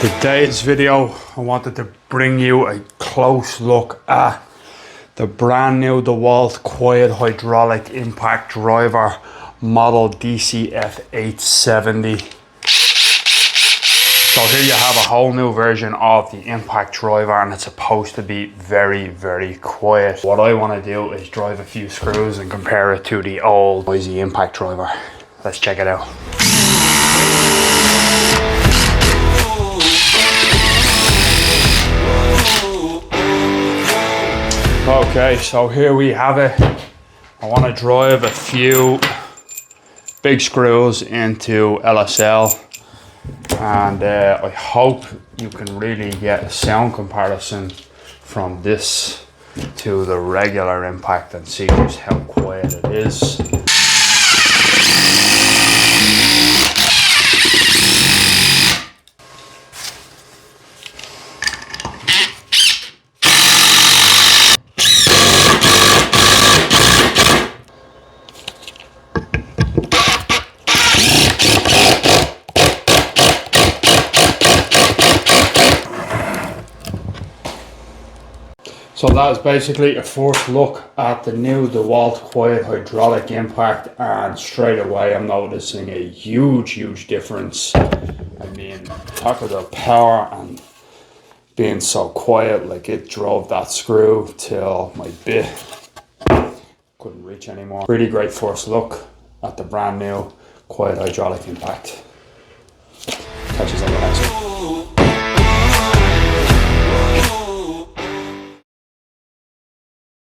Today's video, I wanted to bring you a close look at the brand new Dewalt quiet hydraulic impact driver model DCF 870. So here you have a whole new version of the impact driver, and it's supposed to be very, very quiet. What I want to do is drive a few screws and compare it to the old noisy impact driver. Let's check it out. Okay, so here we have it. I want to drive a few big screws into LSL, and I hope you can really get a sound comparison from this to the regular impact and see just how quiet it is. So that is basically a first look at the new Dewalt quiet hydraulic impact, and straight away I'm noticing a huge difference. I mean, talk about power and being so quiet, like it drove that screw till my bit couldn't reach anymore. Really great first look at the brand new quiet hydraulic impact. Catch you on the next one.